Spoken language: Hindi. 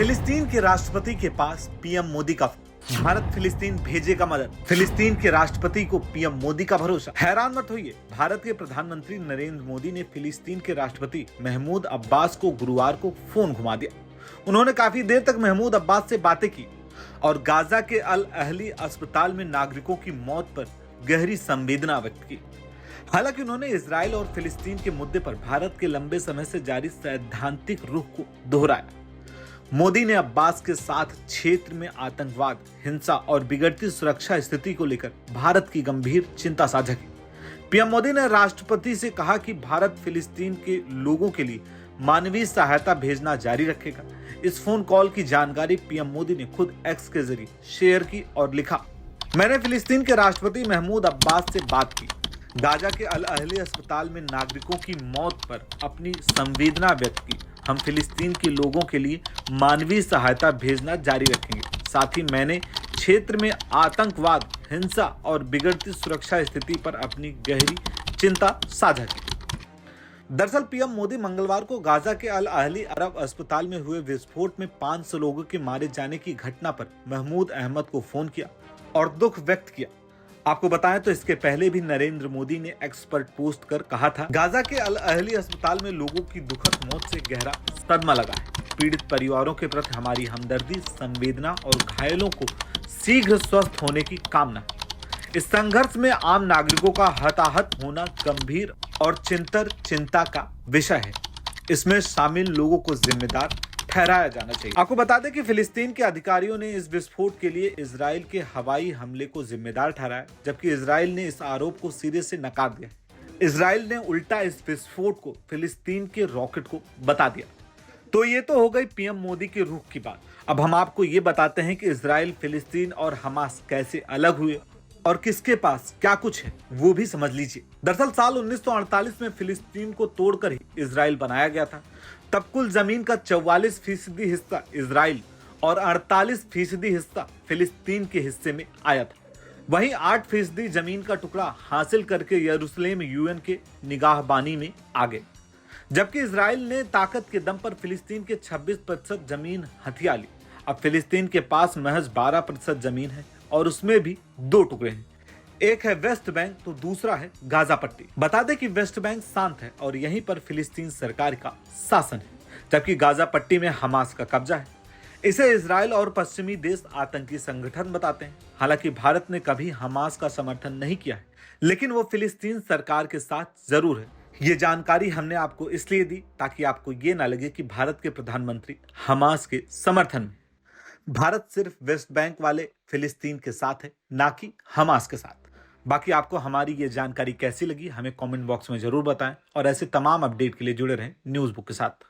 फिलिस्तीन के राष्ट्रपति के पास पीएम मोदी का फोन। भारत फिलिस्तीन भेजेगा मदद। फिलिस्तीन के राष्ट्रपति को पीएम मोदी का भरोसा। हैरान मत होइए, भारत के प्रधानमंत्री नरेंद्र मोदी ने फिलिस्तीन के राष्ट्रपति महमूद अब्बास को गुरुवार को फोन घुमा दिया। उन्होंने काफी देर तक महमूद अब्बास से बातें की और गाजा के अल अहली अस्पताल में नागरिकों की मौत पर गहरी संवेदना व्यक्त की। हालांकि उन्होंने इजराइल और फिलिस्तीन के मुद्दे पर भारत के लंबे समय से जारी सैद्धांतिक रुख को दोहराया। मोदी ने अब्बास के साथ क्षेत्र में आतंकवाद, हिंसा और बिगड़ती सुरक्षा स्थिति को लेकर भारत की गंभीर चिंता साझा की। पीएम मोदी ने राष्ट्रपति से कहा कि भारत फिलिस्तीन के लोगों के लिए मानवीय सहायता भेजना जारी रखेगा। इस फोन कॉल की जानकारी पीएम मोदी ने खुद एक्स के जरिए शेयर की और लिखा, मैंने फिलिस्तीन के राष्ट्रपति महमूद अब्बास से बात की। गाजा के अल अहली अस्पताल में नागरिकों की मौत पर अपनी संवेदना व्यक्त की। हम फिलिस्तीन के लोगों के लिए मानवीय सहायता भेजना जारी रखेंगे। साथ ही मैंने क्षेत्र में आतंकवाद, हिंसा और बिगड़ती सुरक्षा स्थिति पर अपनी गहरी चिंता साझा की। दरअसल पीएम मोदी मंगलवार को गाजा के अल अहली अरब अस्पताल में हुए विस्फोट में 500 लोगों के मारे जाने की घटना पर महमूद अहमद को फोन किया और दुख व्यक्त किया। आपको बताएं तो इसके पहले भी नरेंद्र मोदी ने एक्स पर पोस्ट कर कहा था, गाजा के अल अहली अस्पताल में लोगों की दुखद मौत से गहरा सदमा लगा है। पीड़ित परिवारों के प्रति हमारी हमदर्दी, संवेदना और घायलों को शीघ्र स्वस्थ होने की कामना। इस संघर्ष में आम नागरिकों का हताहत होना गंभीर और चिंता का विषय है। इसमें शामिल लोगों को जिम्मेदार ठहराया जाना चाहिए। आपको बता दें कि फिलिस्तीन के अधिकारियों ने इस विस्फोट के लिए इजराइल के हवाई हमले को जिम्मेदार ठहराया, जबकि इजराइल ने इस आरोप को सिरे से नकार दिया। इजराइल ने उल्टा इस विस्फोट को फिलिस्तीन के रॉकेट को बता दिया। तो ये तो हो गई पीएम मोदी के रुख की बात। अब हम आपको ये बताते हैं कि इजराइल, फिलिस्तीन और हमास कैसे अलग हुए और किसके पास क्या कुछ है, वो भी समझ लीजिए। दरअसल साल 1948 में फिलिस्तीन को तोड़कर ही इजराइल बनाया गया था। तब कुल जमीन का 44% हिस्सा इजराइल और 48% हिस्सा फिलिस्तीन के हिस्से में आया था। वहीं 8% जमीन का टुकड़ा हासिल करके यरूशलेम यूएन के निगाहबानी में आ गए, जबकि इजराइल ने ताकत के दम पर फिलिस्तीन के 26% जमीन हथिया ली। अब फिलिस्तीन के पास महज 12% जमीन है और उसमें भी 2 टुकड़े हैं। एक है वेस्ट बैंक तो दूसरा है गाजा पट्टी। बता दें कि वेस्ट बैंक शांत है और यहीं पर फिलिस्तीन सरकार का शासन है, जबकि गाजा पट्टी में हमास का कब्जा है। इसे इजराइल और पश्चिमी देश आतंकी संगठन बताते हैं। हालांकि भारत ने कभी हमास का समर्थन नहीं किया है, लेकिन वो फिलिस्तीन सरकार के साथ जरूर है। ये जानकारी हमने आपको इसलिए दी ताकि आपको ये ना लगे कि भारत के प्रधानमंत्री हमास के समर्थन में। भारत सिर्फ वेस्ट बैंक वाले फिलिस्तीन के साथ है, ना कि हमास के साथ। बाकी आपको हमारी ये जानकारी कैसी लगी हमें कमेंट बॉक्स में जरूर बताएं और ऐसे तमाम अपडेट के लिए जुड़े रहें न्यूज़ बुक के साथ।